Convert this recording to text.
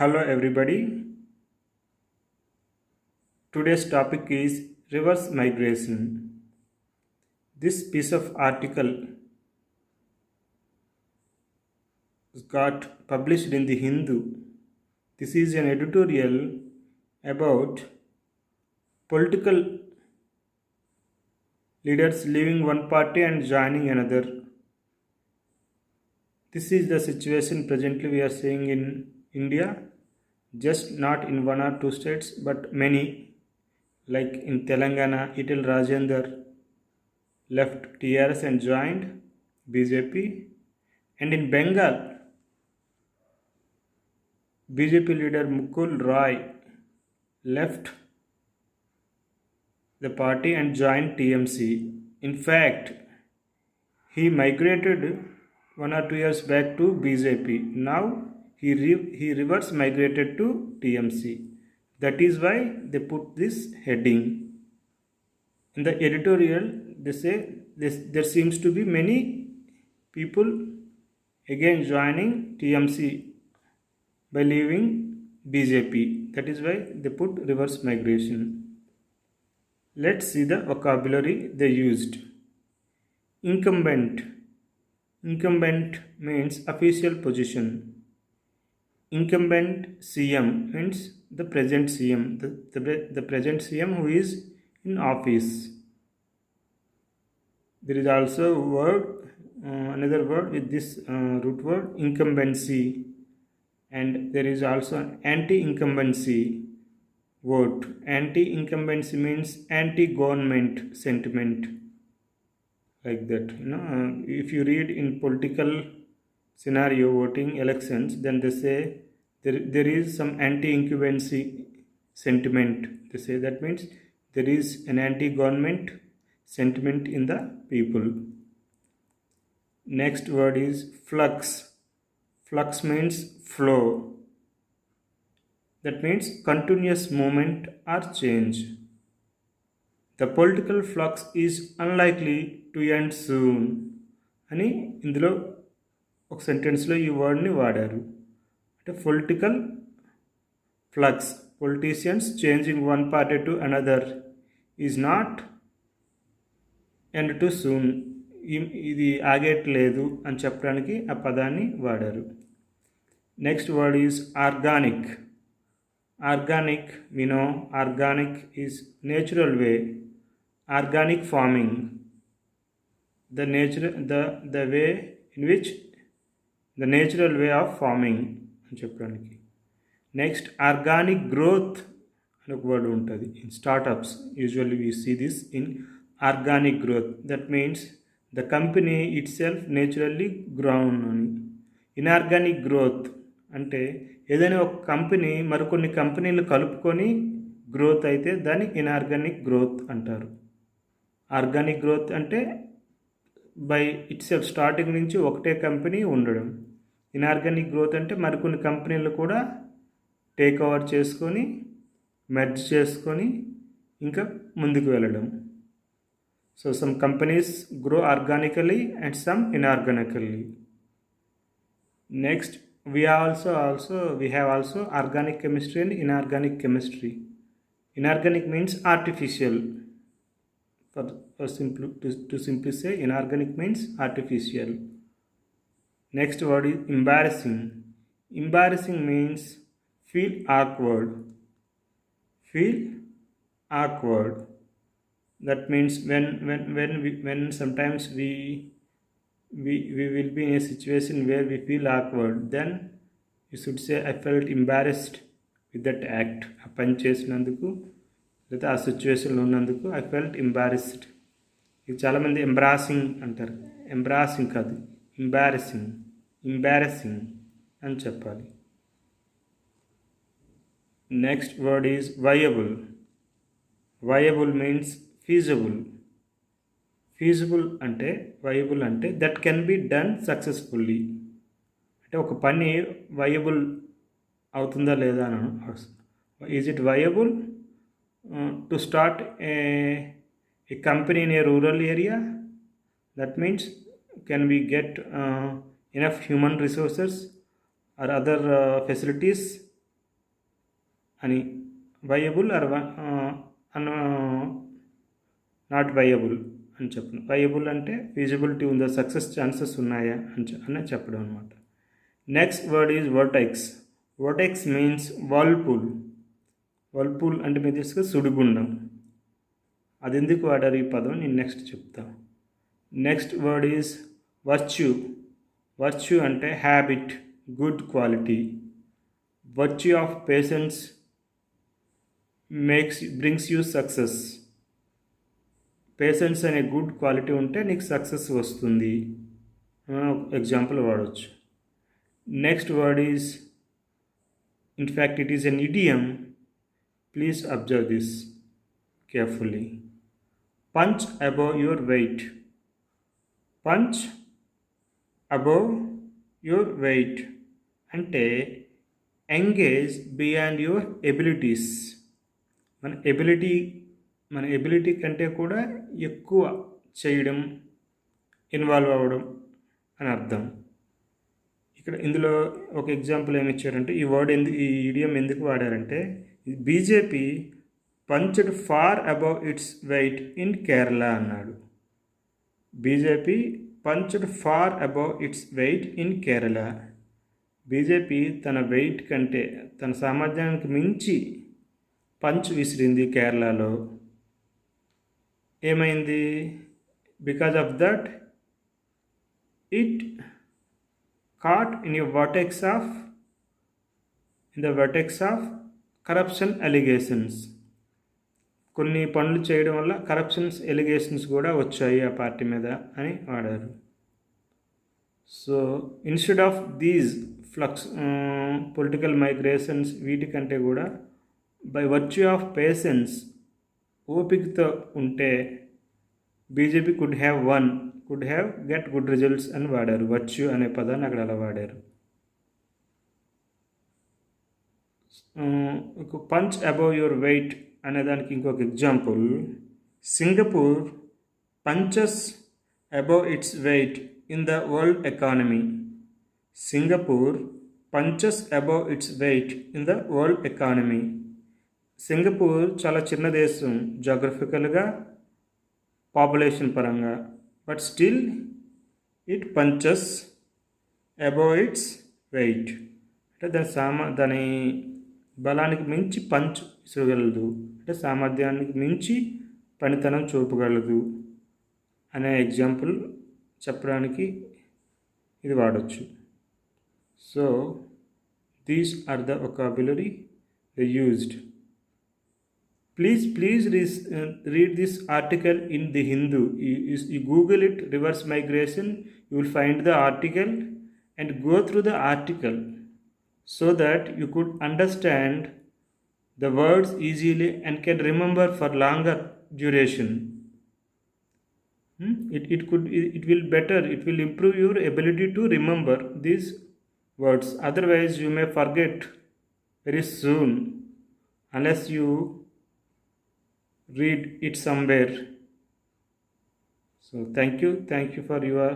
Hello everybody. Today's topic is reverse migration. This piece of article got published in the Hindu. This is an editorial about political leaders leaving one party and joining another. This is the situation presently we are seeing in India, just not in one or two states but many, like in Telangana, Itil Rajender left TRS and joined BJP, and in Bengal, BJP leader Mukul Roy left the party and joined TMC. In fact, he migrated 1 or 2 years back to BJP. Now he reverse migrated to TMC. That is why they put this heading. In the editorial, they say there seems to be many people again joining TMC by leaving BJP. That is why they put reverse migration. Let's see the vocabulary they used. Incumbent. Incumbent means official position. Incumbent CM means the present CM, the present CM who is in office. There is also a word, another word with this root word, incumbency, and there is also an anti-incumbency word. Anti-incumbency means anti-government sentiment, like that. If you read in political scenario voting elections, then they say there is some anti-incumbency sentiment. They say that means there is an anti-government sentiment in the people. Next word is flux. Flux means flow. That means continuous movement or change. The political flux is unlikely to end soon అని ఇందులో ఒక సెంటెన్స్లో ఈ వర్డ్ని వాడారు. అంటే political flux, politicians changing one party to another is not end to soon. ఇది ఆగేట్లేదు అని చెప్పడానికి ఆ పదాన్ని వాడారు. Next word is organic. Organic, we know organic is natural way, organic farming, the way in which the natural way of farming అని చెప్పడానికి. Next organic growth అని ఒక వర్డ్ ఉంటుంది in startups. Usually we see this in organic growth. That means the company itself naturally ground అని. Inorganic growth అంటే ఏదైనా ఒక company మరికొన్ని కంపెనీలు కలుపుకొని గ్రోత్ అయితే దాన్ని ఇన్ఆర్గానిక్ గ్రోత్ అంటారు. ఆర్గానిక్ గ్రోత్ అంటే బై ఇట్సెల్ఫ్ స్టార్టింగ్ నుంచి ఒకటే కంపెనీ ఉండడం. ఇన్ఆర్గానిక్ గ్రోత్ అంటే మరికొన్ని కంపెనీలు కూడా టేక్ ఓవర్ చేసుకొని మెర్జ్ చేసుకొని ఇంకా ముందుకు వెళ్ళడం. So some companies grow organically and some inorganically. Next we have also organic chemistry and inorganic chemistry. Inorganic means artificial. To simply say, inorganic means artificial. Next word is embarrassing. Embarrassing means feel awkward. Feel awkward. That means when sometimes we will be in a situation where we feel awkward, then you should say I felt embarrassed with that act. ఆ పని చేసినందుకు లేదా ఆ సిచ్యువేషన్లో ఉన్నందుకు I felt embarrassed. ఇది చాలామంది embarrassing అంటారు. ఎంబ్రాసింగ్ కాదు, ఎంబారెసింగ్ అని చెప్పాలి. Next word is viable. Viable means feasible. Feasible అంటే, వయబుల్ అంటే that can be done successfully. అంటే ఒక పని వయబుల్ అవుతుందా లేదా అని. Is it viable to start a company in a rural area? That means can we get enough human resources or other facilities అని, viable or not viable అని చెప్పడం. Viable అంటే ఫీజిబిలిటీ ఉందా, సక్సెస్ ఛాన్సెస్ ఉన్నాయా అని చెప్పడం అనమాట. Next word is vertex. Vertex means Whirlpool. Whirlpool అంటే మీరు తీసుకు సుడిగుండం. అది ఎందుకు వాడారు ఈ పదం నేను నెక్స్ట్ చెప్తాను. Next word is virtue. Virtue అంటే habit, good quality. Virtue of patience brings you success. Patience అనే గుడ్ క్వాలిటీ ఉంటే నీకు సక్సెస్ వస్తుంది. ఎగ్జాంపుల్ వాడవచ్చు. Next word is, in fact it is an idiom. Please observe this carefully. Punch above your weight. Punch above your weight అంటే engage beyond your abilities. మన ability కంటే కూడా ఎక్కువ చేయడం, ఇన్వాల్వ్ అవ్వడం అని అర్థం. ఇక్కడ ఇందులో ఒక ఎగ్జాంపుల్ ఏమి ఇచ్చారంటే, ఈ ఇడియం ఎందుకు వాడారంటే, BJP punched far above its weight in Kerala అన్నాడు. BJP punched far above its weight in Kerala. BJP తన వెయిట్ కంటే, తన సామర్థ్యానికి మించి పంచ్ విసిరింది కేరళలో. ఏమైంది? Because of that it caught in the vertex of corruption allegations. కొన్ని పనులు చేయడం వల్ల కరప్షన్స్ ఎలిగేషన్స్ కూడా వచ్చాయి ఆ పార్టీ మీద అని వాడారు. So instead of these political migrations, వీటికంటే కూడా బై వర్చ్యూ ఆఫ్ పేషెన్స్, ఓపికతో ఉంటే BJP could have get good results అని వాడారు. వర్చ్యూ అనే పదాన్ని అక్కడ అలా వాడారు. పంచ్ అబౌవ్ యువర్ వెయిట్ అనేదానికి ఇంకొక example, Singapore punches above its weight in the world economy. Singapore punches above its weight in the world economy. Singapore చాలా చిన్న దేశం జాగ్రఫికల్గా, పాపులేషన్ పరంగా, but still it punches above its weight. అంటే దాని బలానికి మించి పంచ్ ఇసగలదు, అంటే సామర్థ్యానికి మించి పనితనం చూపగలదు అనే ఎగ్జాంపుల్ చెప్పడానికి ఇది వాడచ్చు. So these are the vocabulary they used. Please read this article in the Hindu. You Google it, reverse migration, you will find the article and go through the article so that you could understand the words easily and can remember for longer duration. It will improve your ability to remember these words. Otherwise you may forget very soon unless you read it somewhere. So thank you for your